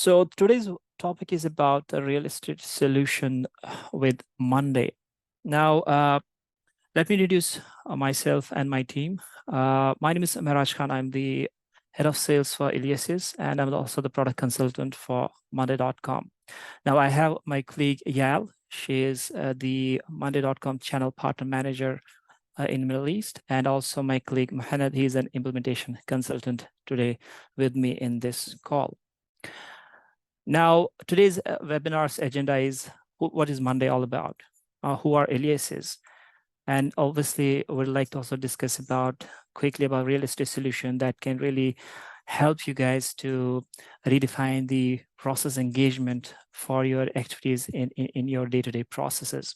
So today's topic is about the real estate solution with Monday. Now, let me introduce myself and my team. My name is Miraj Khan. I'm the head of sales for Aulysius, and I'm also the product consultant for Monday.com. Now, I have my colleague Yal. She is the Monday.com channel partner manager in Middle East, and also my colleague Mohammed. He's an implementation consultant today with me in this call. Now, today's webinar's agenda is what is Monday all about? Who are aliases? And obviously, we'd like to also discuss quickly about real estate solution that can really help you guys to redefine the process engagement for your activities in your day-to-day processes.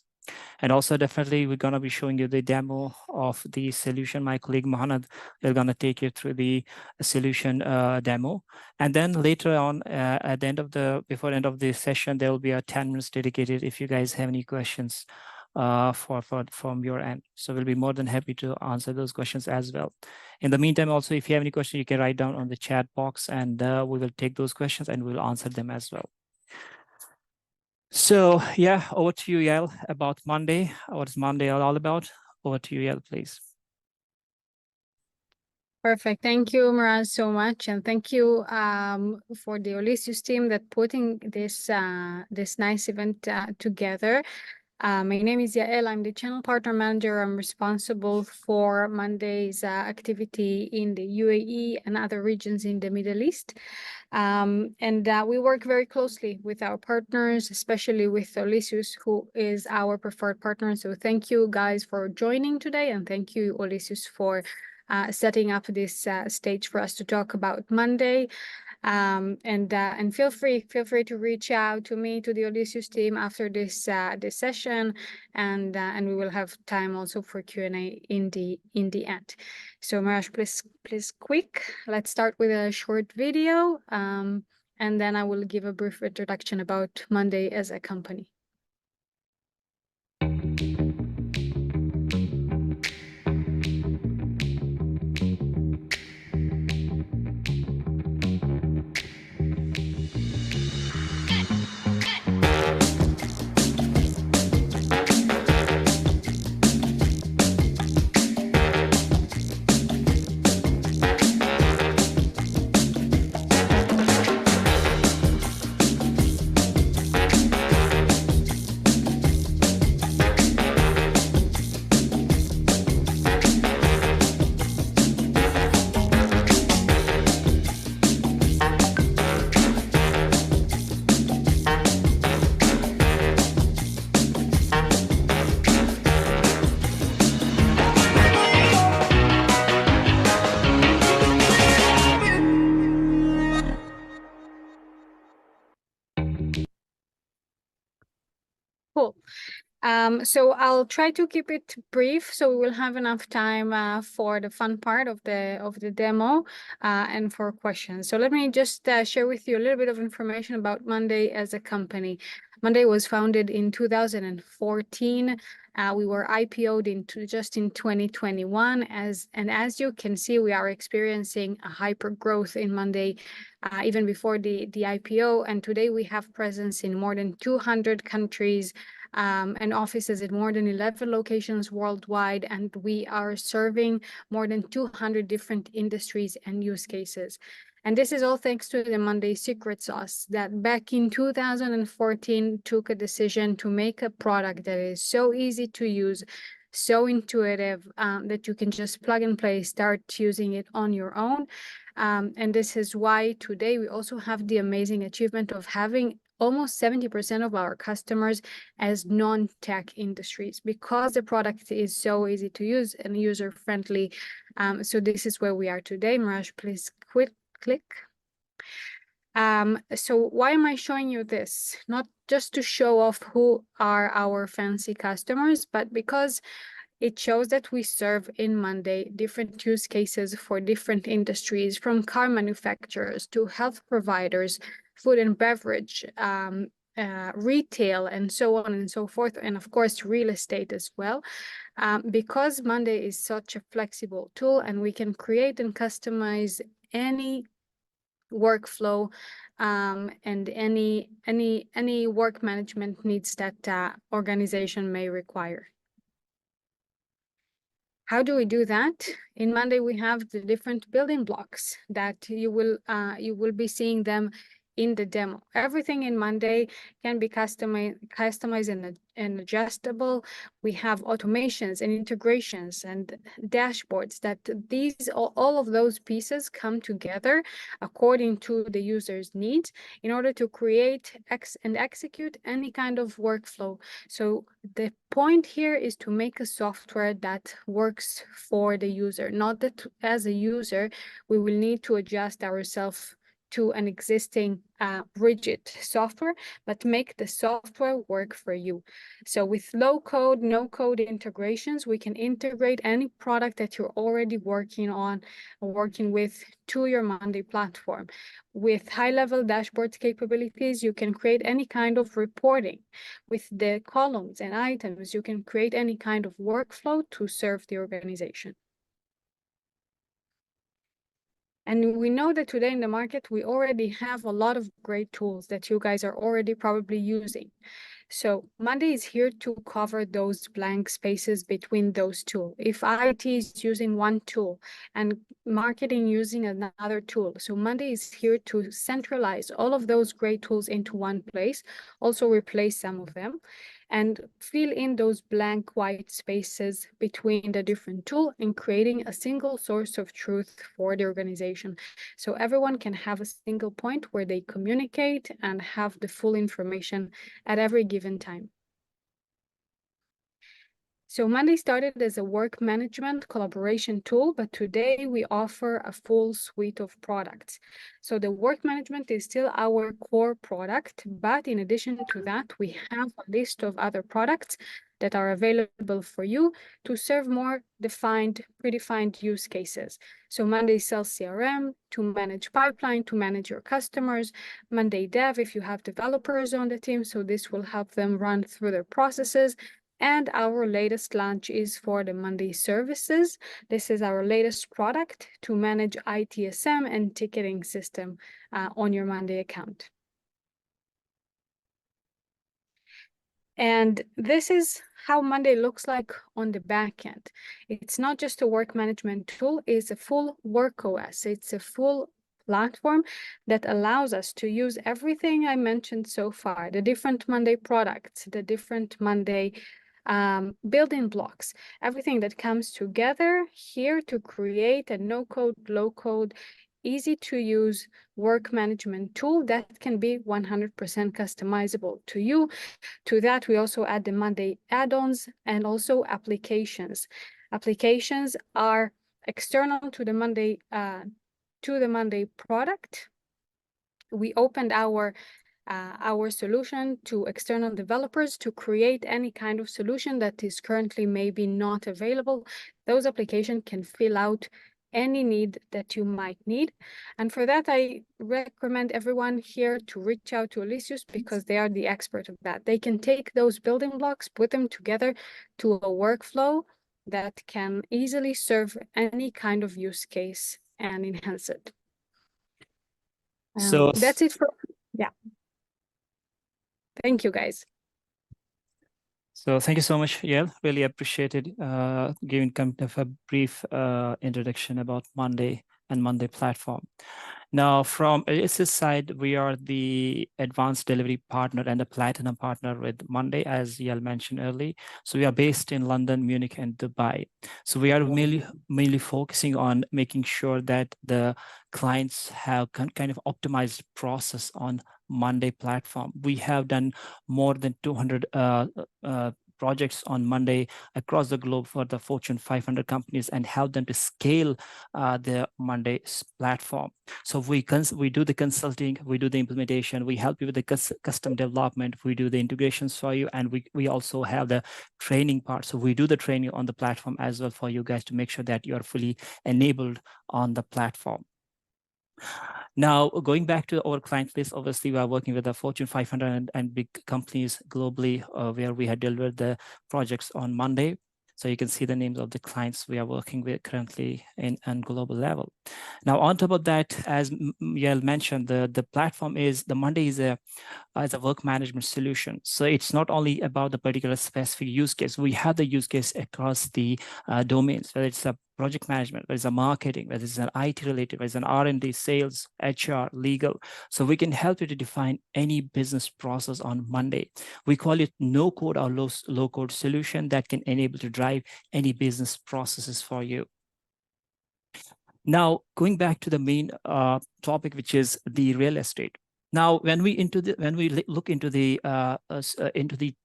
And also definitely we're going to be showing you the demo of the solution. My colleague Mohammed is going to take you through the solution demo. And then later on at the end of before the end of the session, there will be a 10 minutes dedicated if you guys have any questions from your end. So we'll be more than happy to answer those questions as well. In the meantime, also, if you have any questions, you can write down on the chat box and we will take those questions and we'll answer them as well. So yeah, over to you, Yael, about Monday. What is Monday all about? Over to you, Yael, please. Perfect. Thank you, Miraj, so much, and thank you for the Aulysius team that putting this this nice event together. My name is Yael. I'm the channel partner manager. I'm responsible for Monday's activity in the UAE and other regions in the Middle East. We work very closely with our partners, especially with Aulysius, who is our preferred partner. So thank you guys for joining today, and thank you, Aulysius, for setting up this stage for us to talk about Monday. And feel free to reach out to me, to the Aulysius team after this session, and we will have time also for Q&A in the end. So Miraj, please quick. Let's start with a short video, and then I will give a brief introduction about Monday as a company. Cool. So I'll try to keep it brief, so we will have enough time for the fun part of the demo and for questions. So let me just share with you a little bit of information about Monday as a company. Monday was founded in 2014. We were IPO'd just in 2021. As you can see, we are experiencing a hyper growth in Monday even before the IPO. And today we have presence in more than 200 countries and offices in more than 11 locations worldwide. And we are serving more than 200 different industries and use cases. And this is all thanks to the Monday secret sauce that back in 2014 took a decision to make a product that is so easy to use, so intuitive, that you can just plug and play, start using it on your own. And this is why today we also have the amazing achievement of having almost 70% of our customers as non-tech industries, because the product is so easy to use and user-friendly. So this is where we are today. Miraj, please click. So why am I showing you this? Not just to show off who are our fancy customers, but because it shows that we serve in Monday different use cases for different industries, from car manufacturers to health providers, food and beverage, retail, and so on and so forth, and of course real estate as well, because Monday is such a flexible tool and we can create and customize any workflow, and any work management needs that organization may require. How do we do that? In Monday, we have the different building blocks that you will be seeing them in the demo. Everything in Monday can be customized and adjustable. We have automations and integrations and dashboards that all of those pieces come together according to the user's needs in order to create and execute any kind of workflow. So the point here is to make a software that works for the user, not that as a user, we will need to adjust ourselves to an existing rigid software, but make the software work for you. So with low code, no code integrations, we can integrate any product that you're already working on or working with to your Monday platform. With high-level dashboard capabilities, you can create any kind of reporting. With the columns and items, you can create any kind of workflow to serve the organization. And we know that today in the market, we already have a lot of great tools that you guys are already probably using. So Monday is here to cover those blank spaces between those two. If IT is using one tool and marketing using another tool, so Monday is here to centralize all of those great tools into one place, also replace some of them, and fill in those blank white spaces between the different tools and creating a single source of truth for the organization. So everyone can have a single point where they communicate and have the full information at every given time. So Monday started as a work management collaboration tool, but today we offer a full suite of products. So the work management is still our core product, but in addition to that, we have a list of other products that are available for you to serve more predefined use cases. So Monday Sales CRM to manage pipeline, to manage your customers, Monday Dev if you have developers on the team, so this will help them run through their processes. And our latest launch is for the Monday services. This is our latest product to manage ITSM and ticketing system on your Monday account. And this is how Monday looks like on the back end. It's not just a work management tool, it's a full work OS. It's a full platform that allows us to use everything I mentioned so far, the different Monday products, the different Monday building blocks, everything that comes together here to create a no-code, low-code, easy-to-use work management tool that can be 100% customizable to you. To that, we also add the Monday add-ons and also applications. Applications are external to the Monday product. We opened our solution to external developers to create any kind of solution that is currently maybe not available. Those applications can fill out any need that you might need. And for that, I recommend everyone here to reach out to Aulysius because they are the expert of that. They can take those building blocks, put them together to a workflow that can easily serve any kind of use case and enhance it. So that's it for, yeah. Thank you, guys. So thank you so much, Yael. Really appreciated giving kind of a brief introduction about Monday and Monday platform. Now, from Aulysius' side, we are the advanced delivery partner and a platinum partner with Monday, as Yael mentioned earlier. So we are based in London, Munich, and Dubai. So we are mainly focusing on making sure that the clients have kind of optimized process on Monday platform. We have done more than 200 projects on Monday across the globe for the Fortune 500 companies and help them to scale their Monday platform. So we do the consulting, we do the implementation, we help you with the custom development, we do the integrations for you, and we also have the training part. So we do the training on the platform as well for you guys to make sure that you are fully enabled on the platform. Now, going back to our client list, obviously we are working with the Fortune 500 and big companies globally where we had delivered the projects on Monday. So you can see the names of the clients we are working with currently on global level. Now, on top of that, as Yael mentioned, the platform is, the Monday is a work management solution. So it's not only about the particular specific use case. We have the use case across the domains, whether it's a project management, whether it's a marketing, whether it's an IT related, whether it's an R&D, sales, HR, legal. So we can help you to define any business process on Monday. We call it no code or low code solution that can enable to drive any business processes for you. Now, going back to the main topic, which is the real estate. Now, when we look into the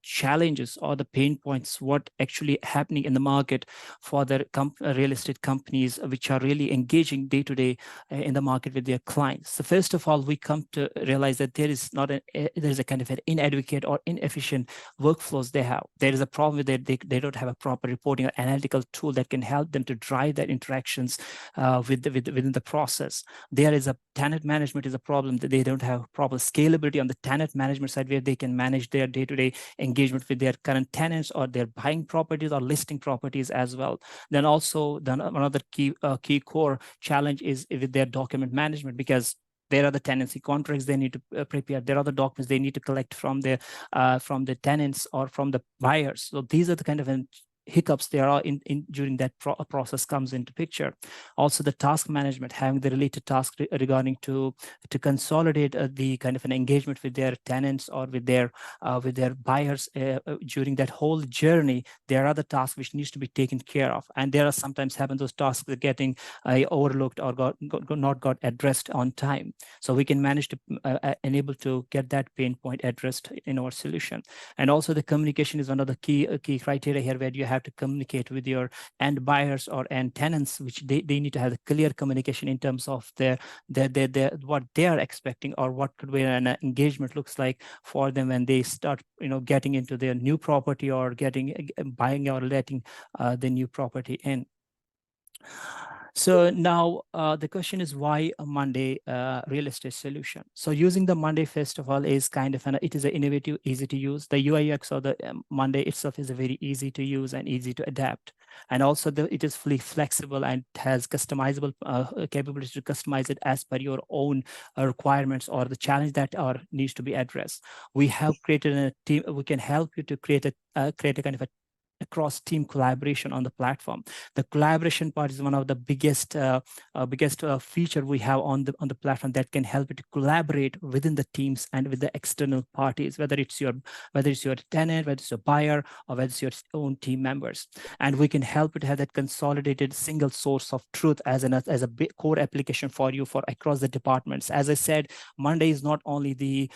challenges or the pain points, what actually happening in the market for the real estate companies, which are really engaging day to day in the market with their clients. So first of all, we come to realize that there is a kind of an inadequate or inefficient workflows they have. There is a problem with it. They don't have a proper reporting or analytical tool that can help them to drive their interactions within the process. There is a tenant management is a problem, that they don't have proper scalability on the tenant management side, where they can manage their day-to-day engagement with their current tenants, or they're buying properties or listing properties as well. Then also, another key core challenge is with their document management, because there are the tenancy contracts they need to prepare. There are the documents they need to collect from the tenants or from the buyers. So these are the kind of hiccups there are during that process comes into picture. Also, the task management, having the related tasks regarding to consolidate the kind of an engagement with their tenants or with their buyers during that whole journey. There are the tasks which needs to be taken care of, and there are sometimes happen those tasks are getting overlooked or not got addressed on time. So we can manage to enable to get that pain point addressed in our solution. And also, the communication is one of the key criteria here, where you have to communicate with your end buyers or end tenants, which they need to have a clear communication in terms of their what they are expecting, or what could be an engagement looks like for them when they start getting into their new property, or buying or letting the new property in. So now the question is, why a Monday real estate solution? So using the Monday, first of all, is kind of it is an innovative, easy to use. The UI UX of the Monday itself is a very easy to use and easy to adapt. And also it is fully flexible and has customizable capability to customize it as per your own requirements or the challenge that needs to be addressed. We have created a team. We can help you to create a kind of a across team collaboration on the platform. The collaboration part is one of the biggest feature we have on the platform that can help you to collaborate within the teams and with the external parties, whether it's your tenant, whether it's your buyer, or whether it's your own team members. And we can help you to have that consolidated single source of truth as a big core application for you for across the departments. As I said, Monday is not only the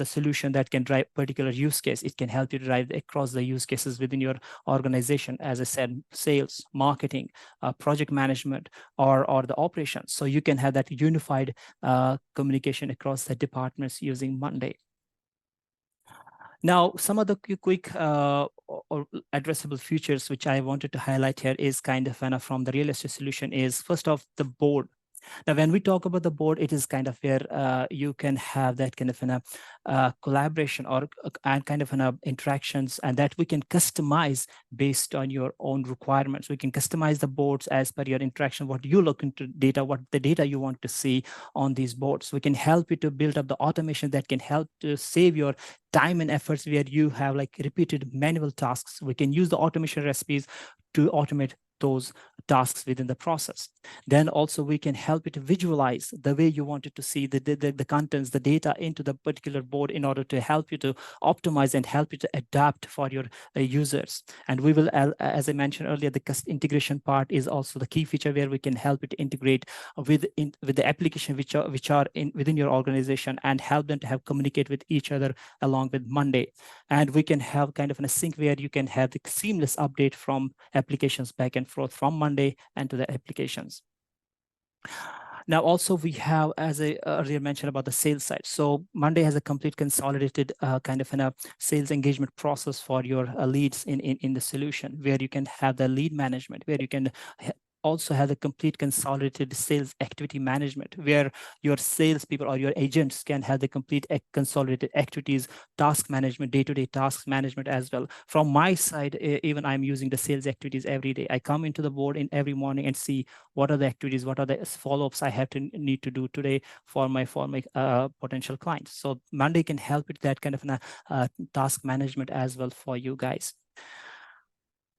solution that can drive particular use case. It can help you to drive across the use cases within your organization, as I said, sales, marketing, project management, or the operations. So you can have that unified communication across the departments using Monday. Now, some of the quick or addressable features which I wanted to highlight here is kind of from the real estate solution is, first off, the board. Now, when we talk about the board, it is kind of where you can have that kind of collaboration or and kind of interactions, and that we can customize based on your own requirements. We can customize the boards as per your interaction, what you look into data, what the data you want to see on these boards. We can help you to build up the automation that can help to save your time and efforts where you have like repeated manual tasks. We can use the automation recipes to automate those tasks within the process. Then also we can help you to visualize the way you wanted to see the contents, the data into the particular board in order to help you to optimize and help you to adapt for your users. And we will, as I mentioned earlier, the integration part is also the key feature where we can help you to integrate with the application which are within your organization and help them to have communicate with each other along with Monday. And we can have kind of a sync where you can have the seamless update from applications back and forth from Monday and to the applications. Now, also we have, as I earlier mentioned about the sales side. So Monday has a complete consolidated kind of a sales engagement process for your leads in the solution, where you can have the lead management, where you can also have the complete consolidated sales activity management, where your salespeople or your agents can have the complete consolidated activities, task management, day-to-day task management as well. From my side, even I'm using the sales activities every day. I come into the board in every morning and see what are the activities, what are the follow-ups I have to need to do today for my potential clients. So Monday can help with that kind of task management as well for you guys.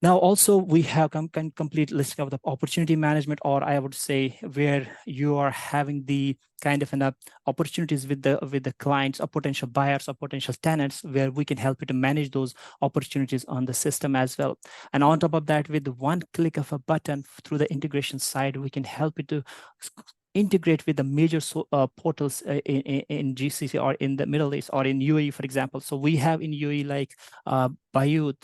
Now, also, we have complete listing of the opportunity management, or I would say where you are having the kind of opportunities with the clients or potential buyers or potential tenants, where we can help you to manage those opportunities on the system as well. And on top of that, with one click of a button through the integration side, we can help you to integrate with the major portals in GCC or in the Middle East or in UAE, for example. So we have in UAE like Bayut,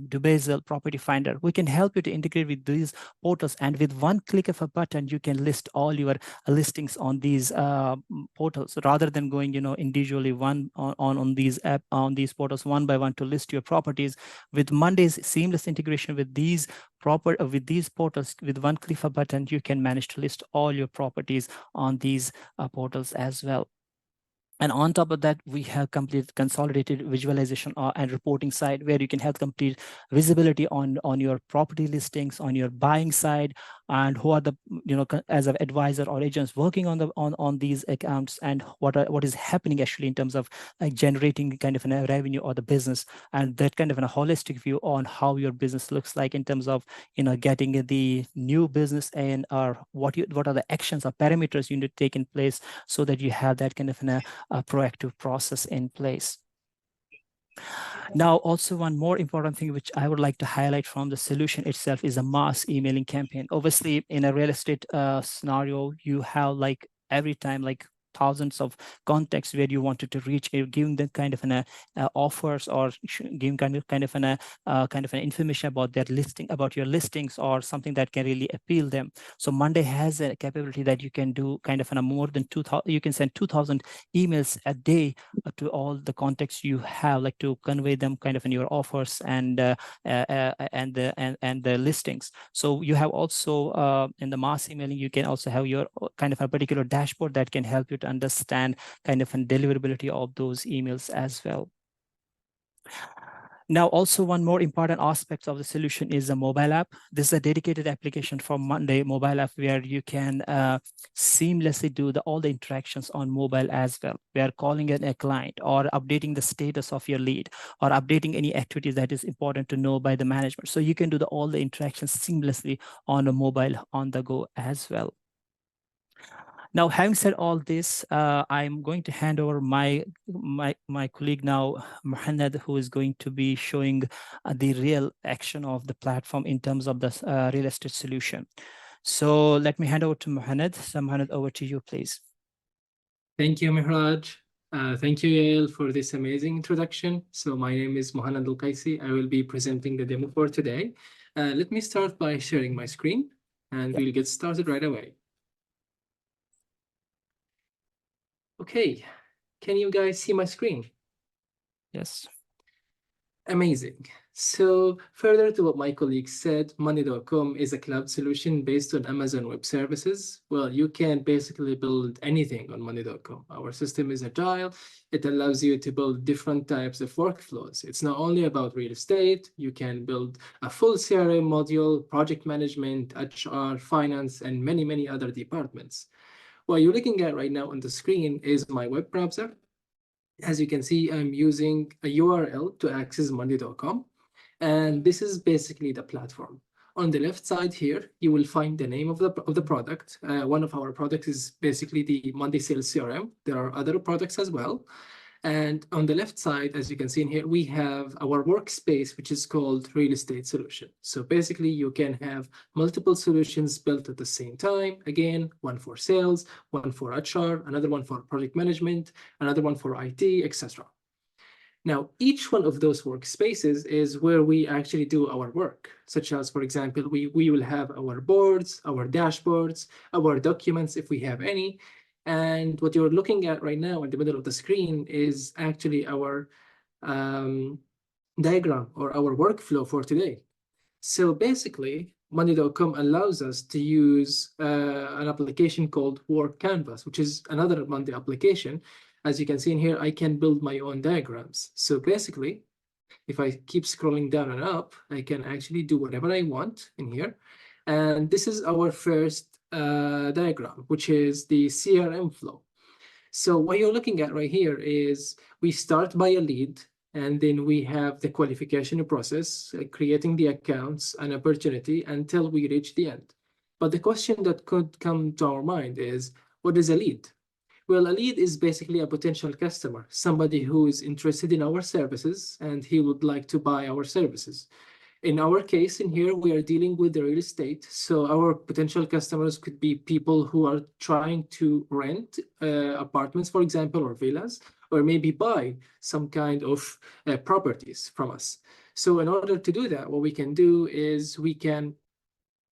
Dubazel, Property Finder. We can help you to integrate with these portals, and with one click of a button, you can list all your listings on these portals, rather than going, individually on these portals one by one to list your properties. With Monday's seamless integration with these portals, with one click of a button, you can manage to list all your properties on these portals as well. And on top of that, we have complete consolidated visualization and reporting side, where you can have complete visibility on your property listings, on your buying side, and who are the, as an advisor or agents working on these accounts, and what is happening actually in terms of like generating kind of a revenue or the business, and that kind of a holistic view on how your business looks like in terms of getting the new business, and or what are the actions or parameters you need to take in place, so that you have that kind of a proactive process in place. Now, also one more important thing which I would like to highlight from the solution itself is a mass emailing campaign. Obviously, in a real estate scenario, you have like every time like thousands of contacts where you wanted to reach, giving them kind of an offers, or giving kind of an information about their listing, about your listings, or something that can really appeal them. So Monday has a capability that you can do kind of more than 2,000. You can send 2,000 emails a day to all the contacts you have, like to convey them kind of in your offers and the listings. So you have also in the mass emailing, you can also have your kind of a particular dashboard that can help you to understand kind of a deliverability of those emails as well. Now, also one more important aspect of the solution is a mobile app. This is a dedicated application for Monday mobile app, where you can seamlessly do all the interactions on mobile as well. We are calling in a client, or updating the status of your lead, or updating any activities that is important to know by the management. So you can do all the interactions seamlessly on a mobile on the go as well. Now, having said all this, I'm going to hand over my colleague now, Mohammed, who is going to be showing the real action of the platform in terms of the real estate solution. So let me hand over to Mohammed. So Mohammed, over to you, please. Thank you, Mihraj. Thank you, Yael, for this amazing introduction. So my name is Mohammed Al-Qaisi. I will be presenting the demo for today. Let me start by sharing my screen, and we'll get started right away. Okay, can you guys see my screen? Yes. Amazing. So further to what my colleague said, Monday.com is a cloud solution based on Amazon Web Services. Well, you can basically build anything on Monday.com. Our system is agile. It allows you to build different types of workflows. It's not only about real estate. You can build a full CRM module, project management, HR, finance, and many, many other departments. What you're looking at right now on the screen is my web browser. As you can see, I'm using a URL to access Monday.com. And this is basically the platform. On the left side here, you will find the name of the product. One of our products is basically the Monday Sales CRM. There are other products as well. And on the left side, as you can see in here, we have our workspace, which is called Real Estate Solution. So basically, you can have multiple solutions built at the same time. Again, one for sales, one for HR, another one for project management, another one for IT, etc. Now, each one of those workspaces is where we actually do our work, such as, for example, we will have our boards, our dashboards, our documents, if we have any. And what you're looking at right now in the middle of the screen is actually our diagram or our workflow for today. So basically, Monday.com allows us to use an application called Work Canvas, which is another Monday application. As you can see in here, I can build my own diagrams. So basically, if I keep scrolling down and up, I can actually do whatever I want in here. And this is our first diagram, which is the CRM flow. So what you're looking at right here is we start by a lead, and then we have the qualification process, creating the accounts and opportunity until we reach the end. But the question that could come to our mind is, what is a lead? Well, a lead is basically a potential customer, somebody who is interested in our services and he would like to buy our services. In our case in here, we are dealing with the real estate. So our potential customers could be people who are trying to rent apartments, for example, or villas, or maybe buy some kind of properties from us. So in order to do that, what we can do is we can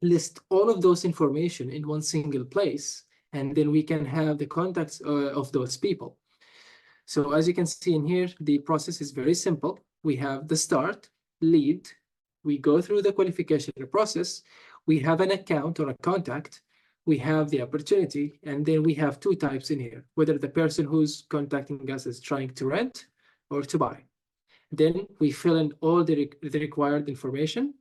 list all of those information in one single place, and then we can have the contacts of those people. So as you can see in here, the process is very simple. We have the start, lead, we go through the qualification process, we have an account or a contact, we have the opportunity, and then we have two types in here, whether the person who's contacting us is trying to rent or to buy. Then we fill in all the required information.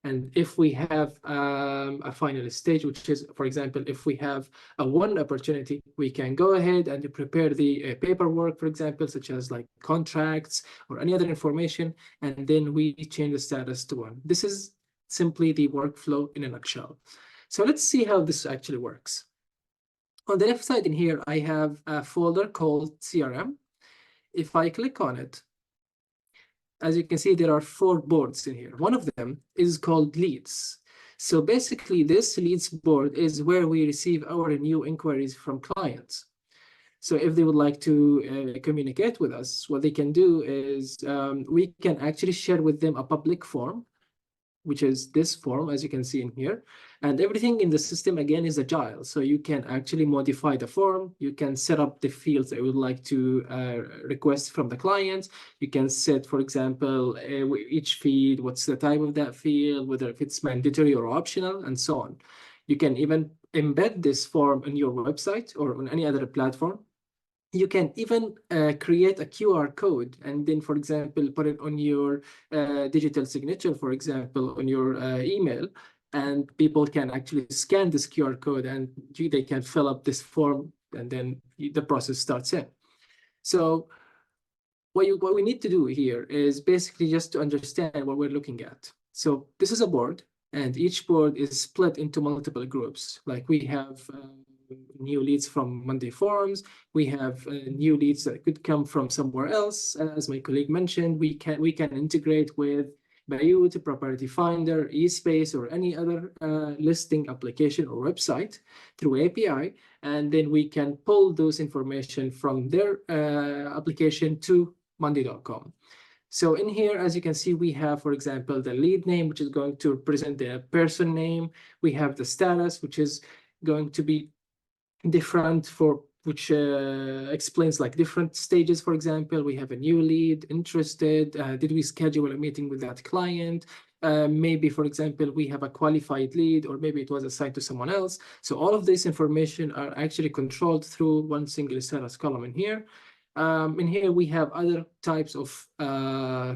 And if we have a final stage, which is, for example, if we have a one opportunity, we can go ahead and prepare the paperwork, for example, such as like contracts or any other information, and then we change the status to one. This is simply the workflow in a nutshell. So let's see how this actually works. On the left side in here, I have a folder called CRM. If I click on it, as you can see, there are 4 boards in here. One of them is called leads. So basically, this leads board is where we receive our new inquiries from clients. So if they would like to communicate with us, what they can do is we can actually share with them a public form, which is this form, as you can see in here. And everything in the system, again, is agile. So you can actually modify the form. You can set up the fields that you would like to request from the client. You can set, for example, each field, what's the type of that field, whether if it's mandatory or optional, and so on. You can even embed this form on your website or on any other platform. You can even create a QR code and then, for example, put it on your digital signature, for example, on your email, and people can actually scan this QR code and they can fill up this form, and then the process starts in. So what we need to do here is basically just to understand what we're looking at. So this is a board, and each board is split into multiple groups. Like we have new leads from Monday forums. We have new leads that could come from somewhere else. As my colleague mentioned, we can integrate with Bayut, Property Finder, eSpace, or any other listing application or website through API, and then we can pull those information from their application to Monday.com. So in here, as you can see, we have, for example, the lead name, which is going to represent the person name. We have the status, which is going to be different for which explains like different stages. For example, we have a new lead, interested, did we schedule a meeting with that client? Maybe, for example, we have a qualified lead, or maybe it was assigned to someone else. So all of this information are actually controlled through one single status column in here. In here, we have other types of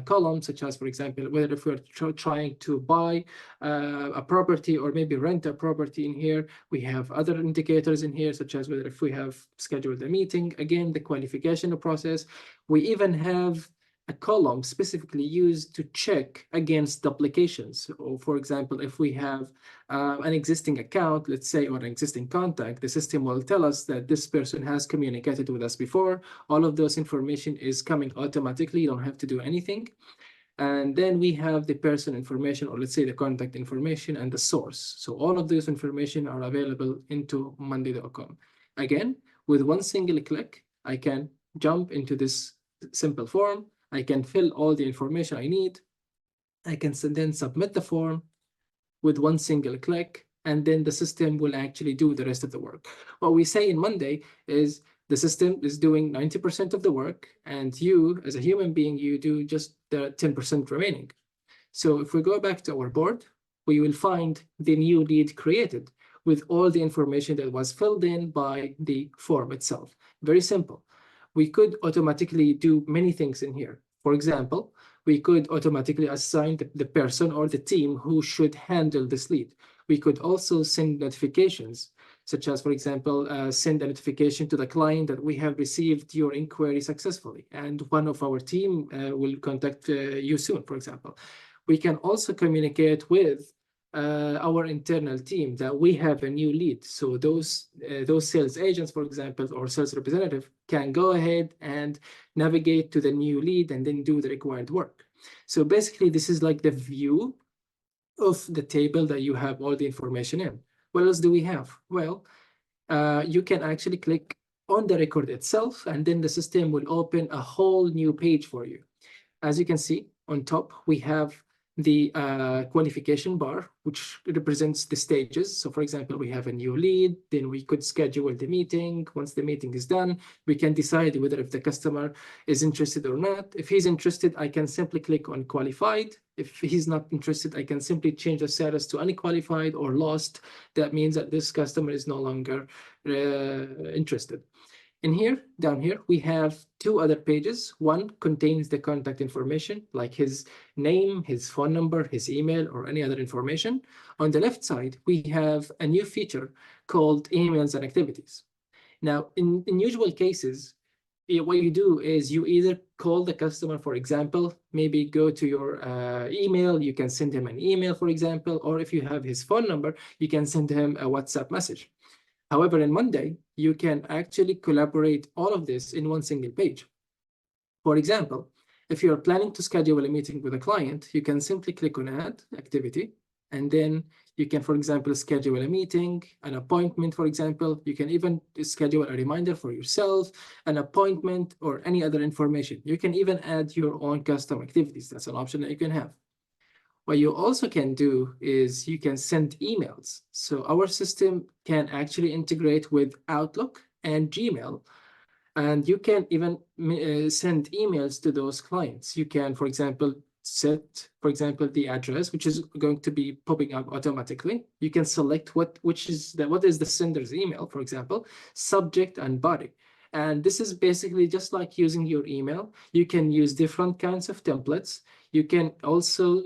columns, such as, for example, whether if we're trying to buy a property or maybe rent a property in here. We have other indicators in here, such as whether if we have scheduled a meeting, again, the qualification process. We even have a column specifically used to check against duplications. Or for example, if we have an existing account, let's say, or an existing contact, the system will tell us that this person has communicated with us before. All of those information is coming automatically. You don't have to do anything. And then we have the person information, or let's say the contact information and the source. So all of those information are available into Monday.com. Again, with one single click, I can jump into this simple form. I can fill all the information I need. I can then submit the form with one single click, and then the system will actually do the rest of the work. What we say in Monday is the system is doing 90% of the work, and you, as a human being, you do just the 10% remaining. So if we go back to our board, we will find the new lead created with all the information that was filled in by the form itself. Very simple. We could automatically do many things in here. For example, we could automatically assign the person or the team who should handle this lead. We could also send notifications, such as, for example, send a notification to the client that we have received your inquiry successfully, and one of our team will contact you soon, for example. We can also communicate with our internal team that we have a new lead. So those sales agents, for example, or sales representative can go ahead and navigate to the new lead and then do the required work. So basically, this is like the view of the table that you have all the information in. What else do we have? Well, you can actually click on the record itself, and then the system will open a whole new page for you. As you can see, on top, we have the qualification bar, which represents the stages. So for example, we have a new lead, then we could schedule the meeting. Once the meeting is done, we can decide whether if the customer is interested or not. If he's interested, I can simply click on qualified. If he's not interested, I can simply change the status to unqualified or lost. That means that this customer is no longer interested. In here, down here, we have two other pages. One contains the contact information, like his name, his phone number, his email, or any other information. On the left side, we have a new feature called emails and activities. Now, in usual cases, what you do is you either call the customer, for example, maybe go to your email, you can send him an email, for example, or if you have his phone number, you can send him a WhatsApp message. However, in Monday, you can actually collaborate all of this in one single page. For example, if you're planning to schedule a meeting with a client, you can simply click on Add Activity, and then you can, for example, schedule a meeting, an appointment, for example. You can even schedule a reminder for yourself, an appointment, or any other information. You can even add your own custom activities. That's an option that you can have. What you also can do is you can send emails. So our system can actually integrate with Outlook and Gmail, and you can even send emails to those clients. You can, for example, set, for example, the address, which is going to be popping up automatically. You can select what is the sender's email, for example, subject and body. And this is basically just like using your email. You can use different kinds of templates. You can also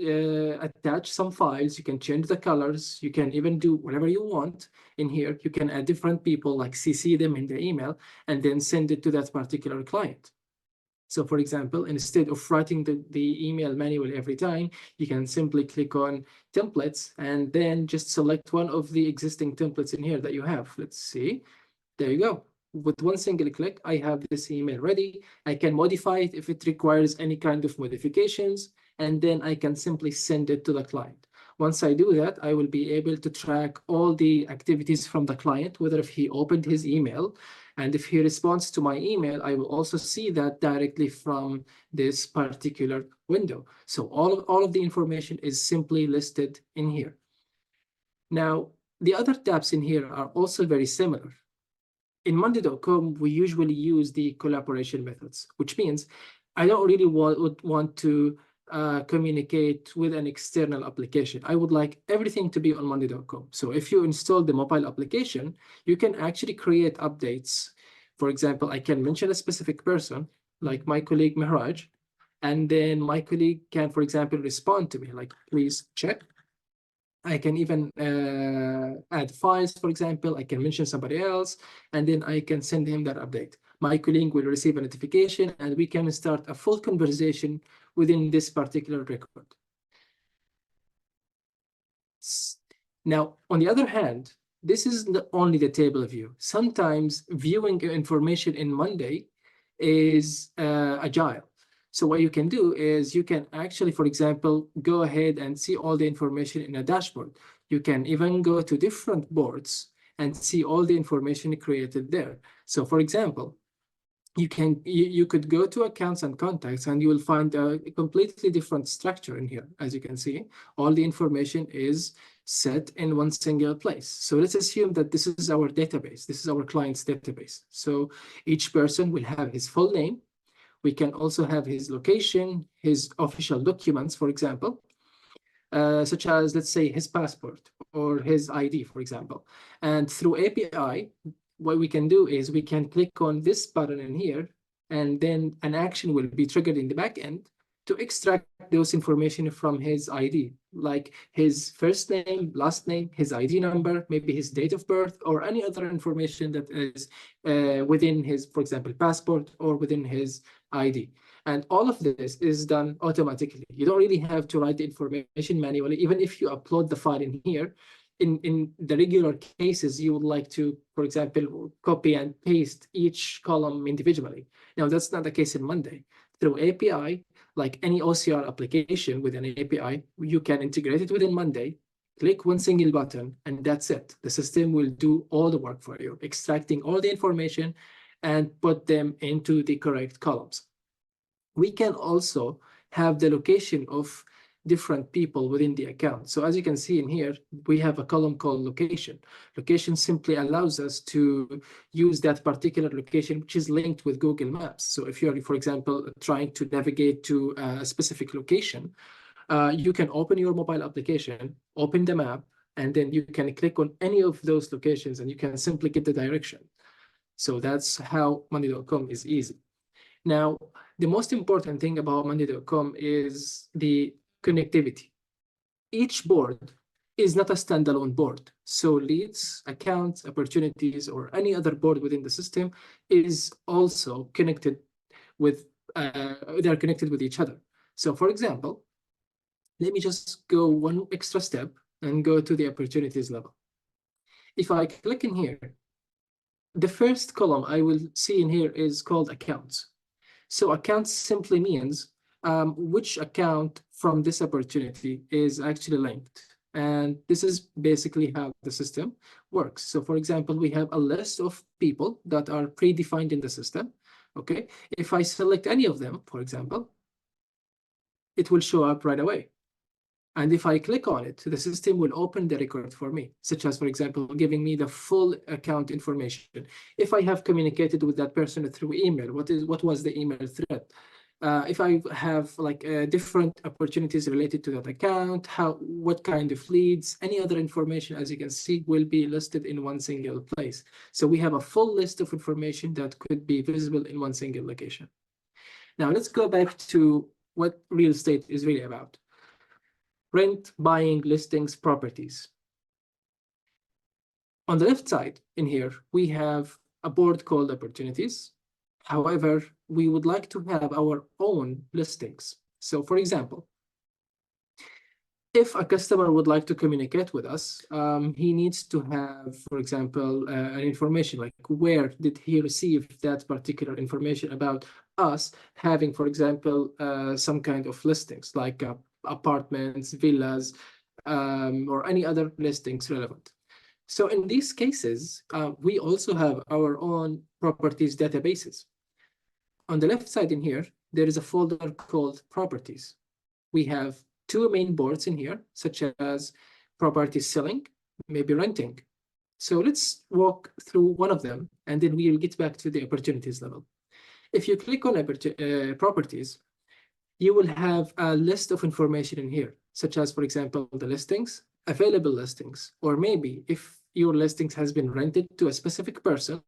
attach some files. You can change the colors. You can even do whatever you want in here. You can add different people, like CC them in the email, and then send it to that particular client. So for example, instead of writing the email manually every time, you can simply click on templates and then just select one of the existing templates in here that you have. Let's see. There you go. With one single click, I have this email ready. I can modify it if it requires any kind of modifications, and then I can simply send it to the client. Once I do that, I will be able to track all the activities from the client, whether if he opened his email, and if he responds to my email, I will also see that directly from this particular window. So all of the information is simply listed in here. Now, the other tabs in here are also very similar. In Monday.com, we usually use the collaboration methods, which means I don't really want to communicate with an external application. I would like everything to be on Monday.com. So if you install the mobile application, you can actually create updates. For example, I can mention a specific person, like my colleague Mehraj, and then my colleague can, for example, respond to me, like, please check. I can even add files, for example. I can mention somebody else, and then I can send him that update. My colleague will receive a notification, and we can start a full conversation within this particular record. Now, on the other hand, this is only the table view. Sometimes viewing information in Monday is agile. So what you can do is you can actually, for example, go ahead and see all the information in a dashboard. You can even go to different boards and see all the information created there. So for example, you could go to accounts and contacts, and you will find a completely different structure in here. As you can see, all the information is set in one single place. So let's assume that this is our database. This is our client's database. So each person will have his full name. We can also have his location, his official documents, for example. such as, let's say, his passport or his ID, for example. And through API, what we can do is we can click on this button in here, and then an action will be triggered in the back end to extract those information from his ID, like his first name, last name, his ID number, maybe his date of birth, or any other information that is within his, for example, passport or within his ID. And all of this is done automatically. You don't really have to write the information manually. Even if you upload the file in here, in the regular cases, you would like to, for example, copy and paste each column individually. Now, that's not the case in Monday. Through API, like any OCR application with an API, you can integrate it within Monday, click one single button, and that's it. The system will do all the work for you, extracting all the information and put them into the correct columns. We can also have the location of different people within the account. So as you can see in here, we have a column called location. Location simply allows us to use that particular location, which is linked with Google Maps. So if you're, for example, trying to navigate to a specific location, you can open your mobile application, open the map, and then you can click on any of those locations and you can simply get the direction. So that's how Monday.com is easy. Now, the most important thing about Monday.com is the connectivity. Each board is not a standalone board. So leads, accounts, opportunities, or any other board within the system is also connected with, they're connected with each other. So for example, let me just go one extra step and go to the opportunities level. If I click in here, the first column I will see in here is called accounts. So accounts simply means which account from this opportunity is actually linked. And this is basically how the system works. So for example, we have a list of people that are predefined in the system. Okay, if I select any of them, for example, it will show up right away. And if I click on it, the system will open the record for me, such as, for example, giving me the full account information. If I have communicated with that person through email, what was the email thread? If I have like different opportunities related to that account, what kind of leads, any other information, as you can see, will be listed in one single place. So we have a full list of information that could be visible in one single location. Now let's go back to what real estate is really about. Rent, buying, listings, properties. On the left side in here, we have a board called opportunities. However, we would like to have our own listings. So for example, if a customer would like to communicate with us, he needs to have, for example, an information like where did he receive that particular information about us having, for example, some kind of listings like apartments, villas, or any other listings relevant. So in these cases, we also have our own properties databases. On the left side in here, there is a folder called properties. We have two main boards in here, such as property selling, maybe renting. So let's walk through one of them, and then we will get back to the opportunities level. If you click on properties, you will have a list of information in here, such as, for example, the listings, available listings, or maybe if your listings has been rented to a specific person,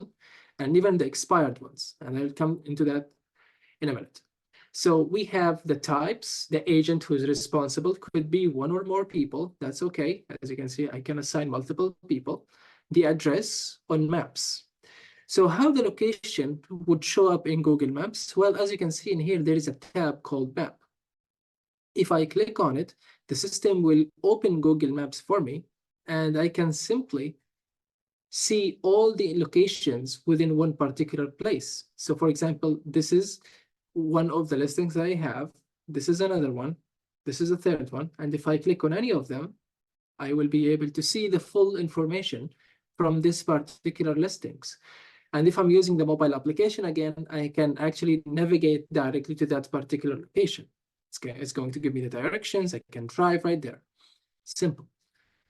and even the expired ones. And I'll come into that in a minute. So we have the types, the agent who is responsible, could be one or more people, that's okay. As you can see, I can assign multiple people. The address on maps. So how the location would show up in Google Maps? Well, as you can see in here, there is a tab called Map. If I click on it, the system will open Google Maps for me, and I can simply see all the locations within one particular place. So for example, this is one of the listings I have. This is another one. This is a third one. And if I click on any of them, I will be able to see the full information from this particular listings. And if I'm using the mobile application again, I can actually navigate directly to that particular location. It's going to give me the directions. I can drive right there. Simple.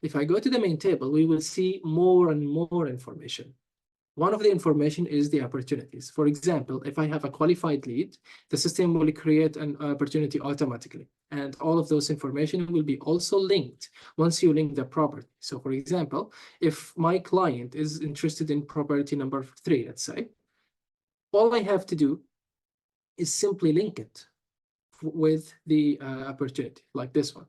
If I go to the main table, we will see more and more information. One of the information is the opportunities. For example, if I have a qualified lead, the system will create an opportunity automatically. And all of those information will be also linked once you link the property. So for example, if my client is interested in property number 3, let's say, all I have to do is simply link it with the opportunity, like this one.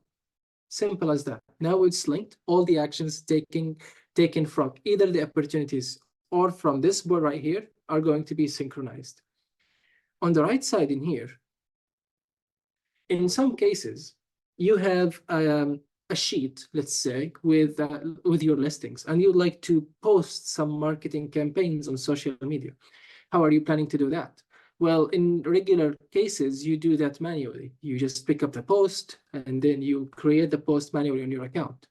Simple as that. Now it's linked. All the actions taken from either the opportunities or from this board right here are going to be synchronized. On the right side in here, in some cases, you have a sheet, let's say, with your listings, and you'd like to post some marketing campaigns on social media. How are you planning to do that? Well, in regular cases, you do that manually. You just pick up the post, and then you create the post manually on your account.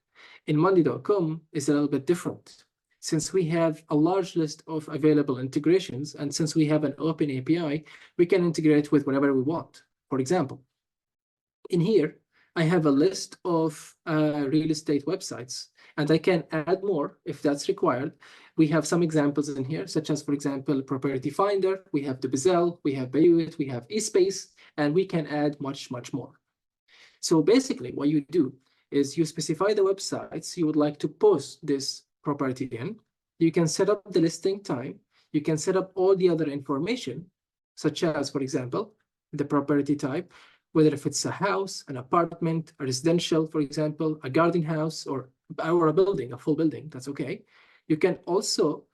In Monday.com, it's a little bit different. Since we have a large list of available integrations, and since we have an open API, we can integrate with whatever we want. For example, in here, I have a list of real estate websites, and I can add more if that's required. We have some examples in here, such as, for example, Property Finder, we have Dubizzle, we have Bayut, we have eSpace, and we can add much, much more. So basically, what you do is you specify the websites you would like to post this property in. You can set up the listing time. You can set up all the other information, such as, for example, the property type, whether if it's a house, an apartment, a residential, for example, a garden house, or a building, a full building, that's okay. You can also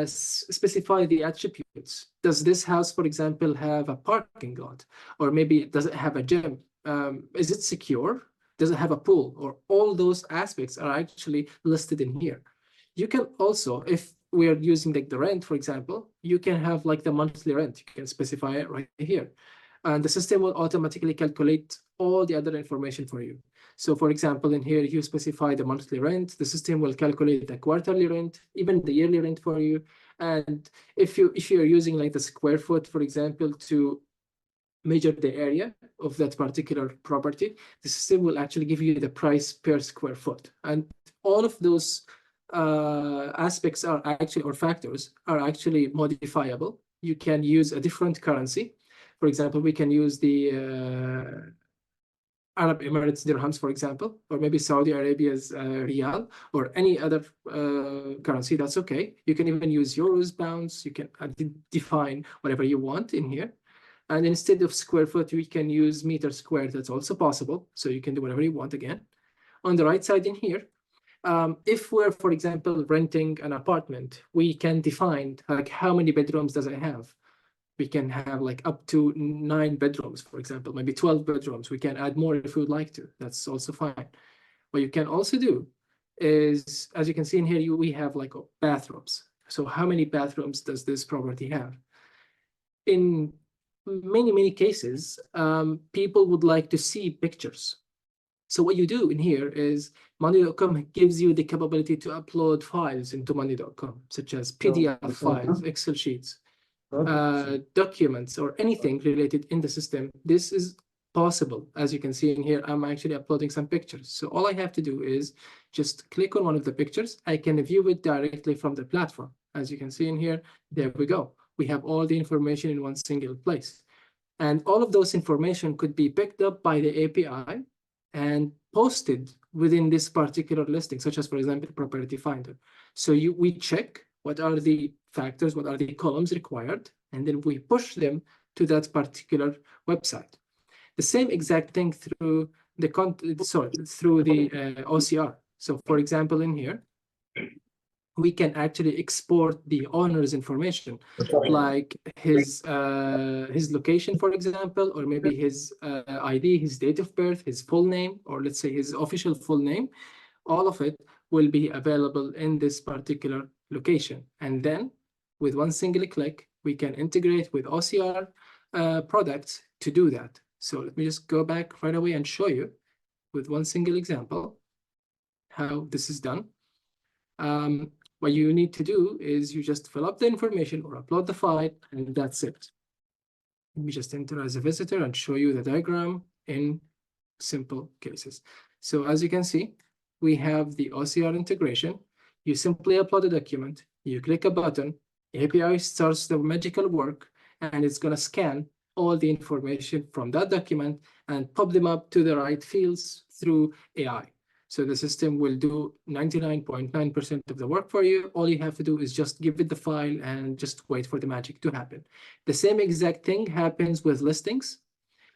specify the attributes. Does this house, for example, have a parking lot? Or maybe does it have a gym? Is it secure? Does it have a pool? Or all those aspects are actually listed in here. You can also, if we are using like the rent, for example, you can have like the monthly rent. You can specify it right here. And the system will automatically calculate all the other information for you. So for example, in here, you specify the monthly rent, the system will calculate the quarterly rent, even the yearly rent for you. And if you're using like the square foot, for example, to measure the area of that particular property, the system will actually give you the price per square foot. And all of those aspects are actually, or factors are actually modifiable. You can use a different currency. For example, we can use the Arab Emirates dirhams, for example, or maybe Saudi Arabia's riyal, or any other currency, that's okay. You can even use euros, pounds, you can define whatever you want in here. And instead of square foot, we can use meter squared, that's also possible. So you can do whatever you want again. On the right side in here, if we're, for example, renting an apartment, we can define like how many bedrooms does it have? We can have like up to 9 bedrooms, for example, maybe 12 bedrooms. We can add more if we would like to. That's also fine. What you can also do is, as you can see in here, we have like bathrooms. So how many bathrooms does this property have? In many, many cases, people would like to see pictures. So what you do in here is Monday.com gives you the capability to upload files into Monday.com, such as PDF files, Excel sheets, documents, or anything related in the system. This is possible. As you can see in here, I'm actually uploading some pictures. So all I have to do is just click on one of the pictures. I can view it directly from the platform. As you can see in here, there we go. We have all the information in one single place. And all of those information could be picked up by the API and posted within this particular listing, such as, for example, Property Finder. So we check what are the factors, what are the columns required, and then we push them to that particular website. The same exact thing through the through the OCR. So for example, in here, we can actually export the owner's information, like his location, for example, or maybe his ID, his date of birth, his full name, or let's say his official full name. All of it will be available in this particular location. And then with one single click, we can integrate with OCR products to do that. So let me just go back right away and show you with one single example how this is done. What you need to do is you just fill up the information or upload the file, and that's it. Let me just enter as a visitor and show you the diagram in simple cases. So as you can see, we have the OCR integration. You simply upload a document, you click a button, API starts the magical work, and it's going to scan all the information from that document and pop them up to the right fields through AI. So the system will do 99.9% of the work for you. All you have to do is just give it the file and just wait for the magic to happen. The same exact thing happens with listings.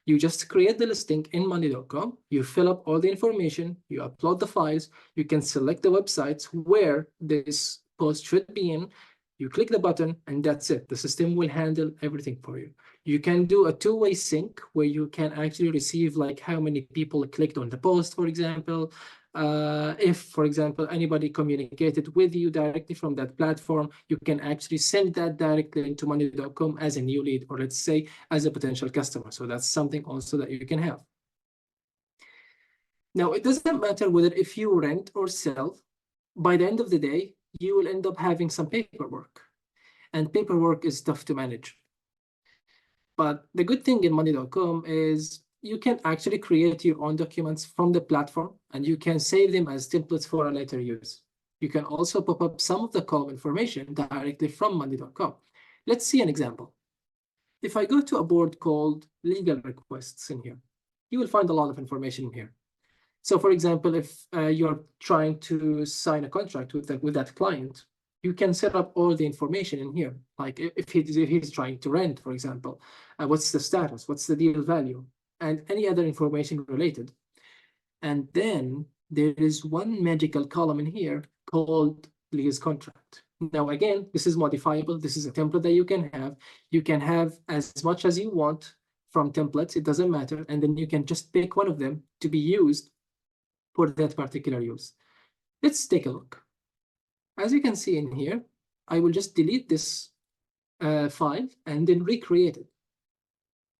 You just create the listing in monday.com, you fill up all the information, you upload the files, you can select the websites where this post should be in, you click the button, and that's it. The system will handle everything for you. You can do a two-way sync where you can actually receive like how many people clicked on the post, for example. If, for example, anybody communicated with you directly from that platform, you can actually send that directly into monday.com as a new lead, or let's say as a potential customer. So that's something also that you can have. Now, it doesn't matter whether if you rent or sell, by the end of the day, you will end up having some paperwork. And paperwork is tough to manage. But the good thing in monday.com is you can actually create your own documents from the platform, and you can save them as templates for a later use. You can also pop up some of the column information directly from monday.com. Let's see an example. If I go to a board called legal requests in here, you will find a lot of information in here. So for example, if you're trying to sign a contract with that client, you can set up all the information in here. Like if he's trying to rent, for example, what's the status, what's the deal value, and any other information related. And then there is one magical column in here called lease contract. Now, again, this is modifiable. This is a template that you can have. You can have as much as you want from templates. It doesn't matter. And then you can just pick one of them to be used for that particular use. Let's take a look. As you can see in here, I will just delete this file and then recreate it.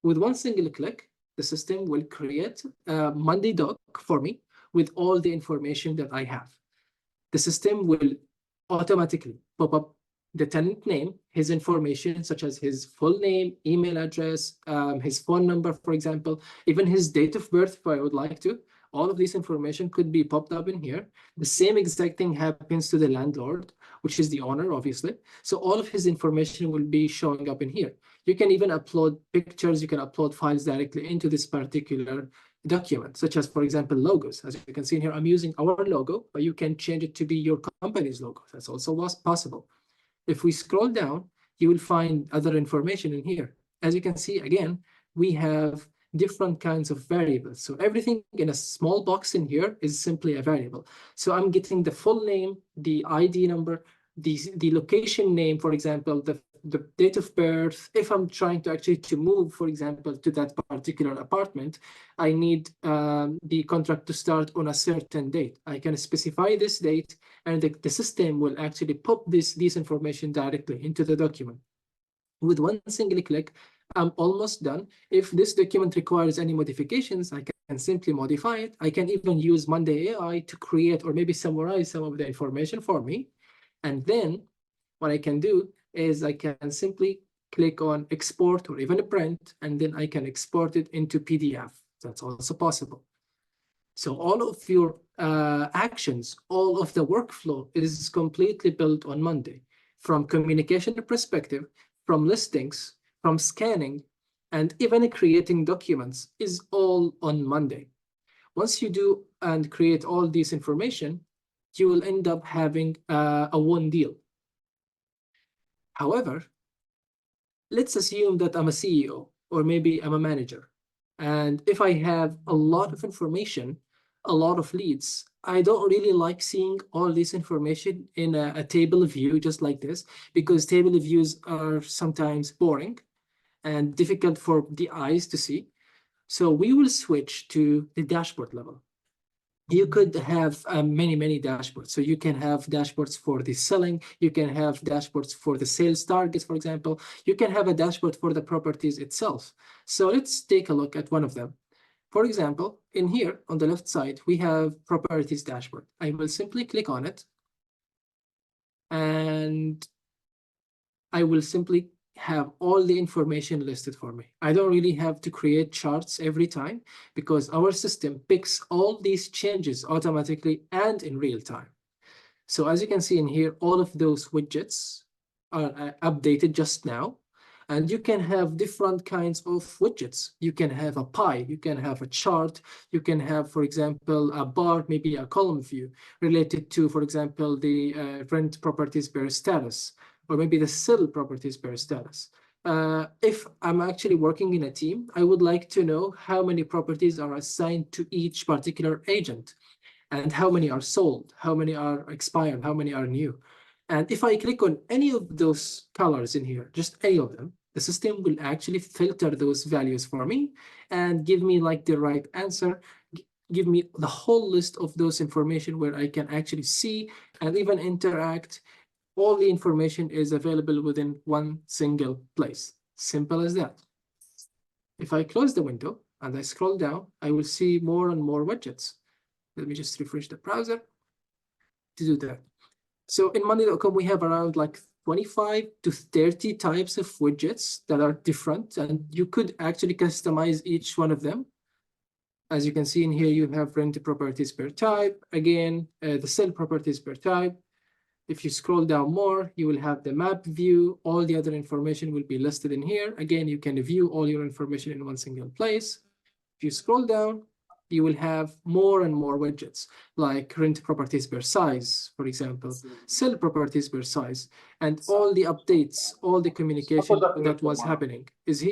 With one single click, the system will create a Monday doc for me with all the information that I have. The system will automatically pop up the tenant name, his information, such as his full name, email address, his phone number, for example, even his date of birth, if I would like to. All of this information could be popped up in here. The same exact thing happens to the landlord, which is the owner, obviously. So all of his information will be showing up in here. You can even upload pictures, you can upload files directly into this particular document, such as, for example, logos. As you can see in here, I'm using our logo, but you can change it to be your company's logo. That's also possible. If we scroll down, you will find other information in here. As you can see, again, we have different kinds of variables. So everything in a small box in here is simply a variable. So I'm getting the full name, the ID number, the location name, for example, the date of birth. If I'm trying to actually move, for example, to that particular apartment, I need the contract to start on a certain date. I can specify this date, and the system will actually pop this information directly into the document. With one single click, I'm almost done. If this document requires any modifications, I can simply modify it. I can even use Monday AI to create or maybe summarize some of the information for me. And then what I can do is I can simply click on export or even print, and then I can export it into PDF. That's also possible. So all of your actions, all of the workflow is completely built on Monday. From communication perspective, from listings, from scanning, and even creating documents is all on Monday. Once you do and create all this information, you will end up having a one deal. However, let's assume that I'm a CEO or maybe I'm a manager. And if I have a lot of information, a lot of leads, I don't really like seeing all this information in a table view just like this, because table views are sometimes boring and difficult for the eyes to see. So we will switch to the dashboard level. You could have many dashboards. So you can have dashboards for the selling. You can have dashboards for the sales targets, for example. You can have a dashboard for the properties itself. So let's take a look at one of them. For example, in here on the left side, we have properties dashboard. I will simply click on it, and I will simply have all the information listed for me. I don't really have to create charts every time because our system picks all these changes automatically and in real time. So as you can see in here, all of those widgets are updated just now. And you can have different kinds of widgets. You can have a pie, you can have a chart, you can have, for example, a bar, maybe a column view related to, for example, the rent properties per status, or maybe the sell properties per status. If I'm actually working in a team, I would like to know how many properties are assigned to each particular agent, and how many are sold, how many are expired, how many are new. And if I click on any of those colors in here, just any of them, the system will actually filter those values for me and give me like the right answer, give me the whole list of those information where I can actually see and even interact. All the information is available within one single place. Simple as that. If I close the window and I scroll down, I will see more and more widgets. Let me just refresh the browser to do that. So in monday.com, we have around like 25 to 30 types of widgets that are different, and you could actually customize each one of them. As you can see in here, you have rent properties per type. Again, the sell properties per type. If you scroll down more, you will have the map view. All the other information will be listed in here. Again, you can view all your information in one single place. If you scroll down, you will have more and more widgets, like rent properties per size, for example, sell properties per size, and all the updates, all the communication that was happening is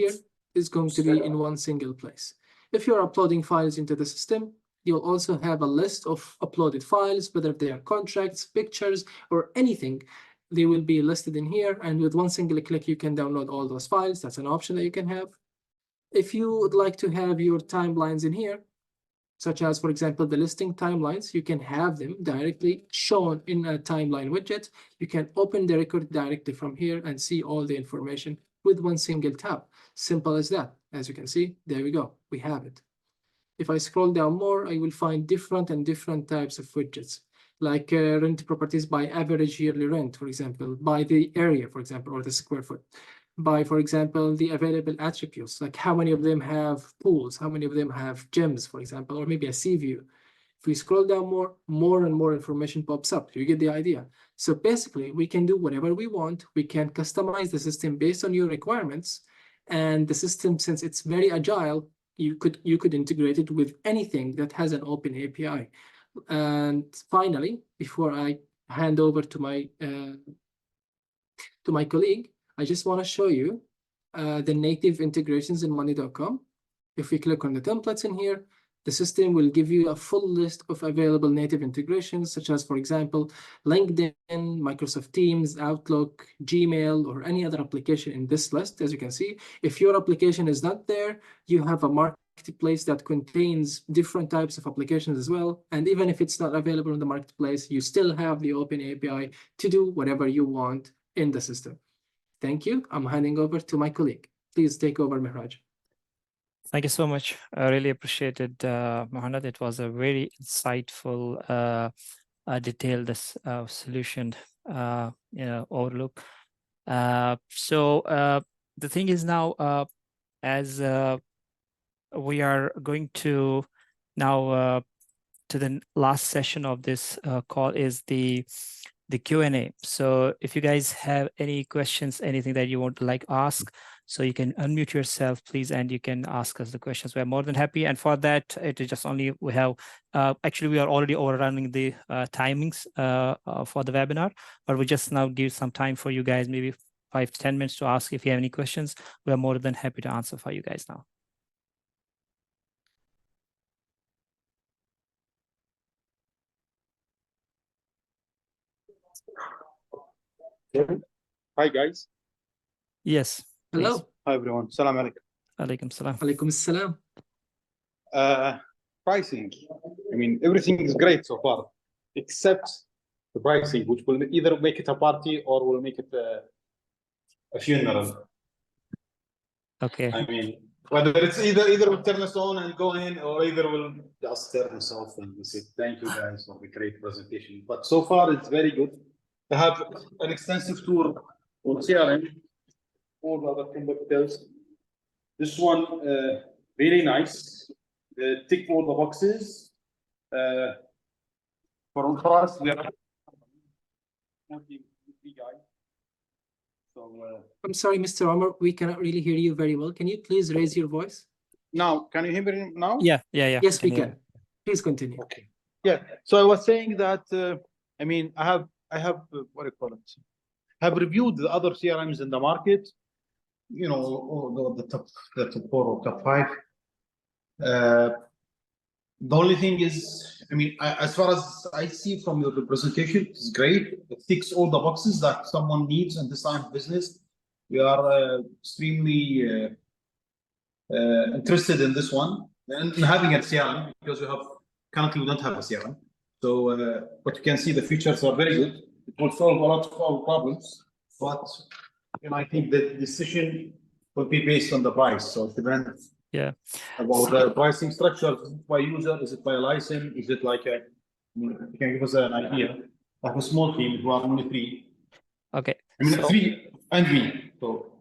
going to be in one single place. If you're uploading files into the system, you'll also have a list of uploaded files, whether they are contracts, pictures, or anything. They will be listed in here, and with one single click, you can download all those files. That's an option that you can have. If you would like to have your timelines in here, such as, for example, the listing timelines, you can have them directly shown in a timeline widget. You can open the record directly from here and see all the information with one single tab. Simple as that. As you can see, there we go. We have it. If I scroll down more, I will find different types of widgets, like rent properties by average yearly rent, for example, by the area, for example, or the square foot. By, for example, the available attributes, like how many of them have pools, how many of them have gyms, for example, or maybe a sea view. If we scroll down more and more information pops up. You get the idea. So basically, we can do whatever we want. We can customize the system based on your requirements. And the system, since it's very agile, you could integrate it with anything that has an open API. And finally, before I hand over to my colleague, I just want to show you the native integrations in monday.com. If we click on the templates in here, the system will give you a full list of available native integrations, such as, for example, LinkedIn, Microsoft Teams, Outlook, Gmail, or any other application in this list. As you can see, if your application is not there, you have a marketplace that contains different types of applications as well. And even if it's not available in the marketplace, you still have the open API to do whatever you want in the system. Thank you. I'm handing over to my colleague. Please take over, Mihraj. Thank you so much. I really appreciated, Mohammed. It was a very insightful, detailed solution overlook. So the thing is now, as we are going to now to the last session of this call is the Q&A. So if you guys have any questions, anything that you want to ask, so you can unmute yourself, please, and you can ask us the questions. We're more than happy. And for that, it is just only we have, actually, we are already overrunning the timings for the webinar, but we just now give some time for you guys, maybe 5 to 10 minutes to ask if you have any questions. We are more than happy to answer for you guys now. Hi, guys. Yes. Hello. Please. Hi, everyone. Salam alaikum. Alaikum salam. Alaikum salam. Pricing. I mean, everything is great so far, except the pricing, which will either make it a party or will make it a funeral. Okay. I mean, whether it's either we'll turn us on and go in, or either we'll just turn us off and we say thank you guys for the great presentation. But so far, it's very good. I have an extensive tour on CRM, all the other competitors. This one, really nice. Tick all the boxes. For us, we are guys. So I'm sorry, Mr. Omar, we cannot really hear you very well. Can you please raise your voice? now, can you hear me now? Yeah. Yes, we hear can. Please continue. Okay. Yeah. So I was saying that I mean I have what do you call it? Have reviewed the other CRMs in the market. You know, or the top 4 or top 5. The only thing is, I mean, as far as I see from your presentation, it's great. It ticks all the boxes that someone needs in this time of business. We are extremely interested in this one and in having a CRM, because currently we don't have a CRM. So, but you can see the features are very good. It will solve a lot of our problems, but I think the decision will be based on the price. So it depends. Yeah. About the pricing structure. Is it by user? Is it by license? Is it like you can give us an idea? Like a small team who are only 3. Okay. I mean, So, 3 and me. So.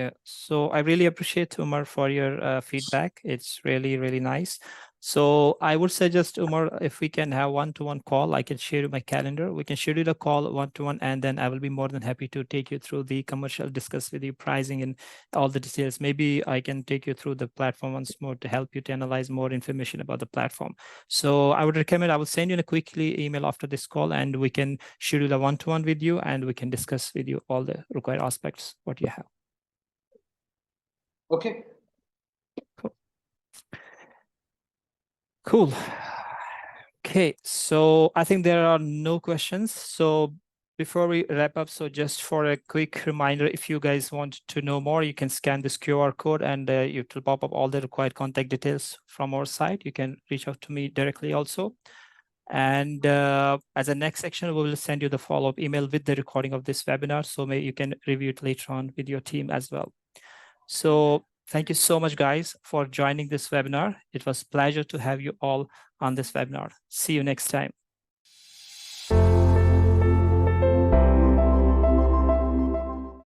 yeah. So I really appreciate, Umar, for your feedback. It's really, really nice. So I would suggest, Umar, if we can have one-to-one call, I can share my calendar. We can schedule a call one-to-one, and then I will be more than happy to take you through the commercial, discuss with you pricing and all the details. Maybe I can take you through the platform once more to help you to analyze more information about the platform. So I would recommend, I will send you a quickly email after this call, and we can schedule a one-to-one with you, and we can discuss with you all the required aspects, what you have. Okay. Cool. Okay, so I think there are no questions. So before we wrap up, so just for a quick reminder, if you guys want to know more, you can scan this QR code, and it will pop up all the required contact details from our side. You can reach out to me directly also. And as a next section, we will send you the follow-up email with the recording of this webinar. So maybe you can review it later on with your team as well. So thank you so much, guys, for joining this webinar. It was a pleasure to have you all on this webinar. See you next time.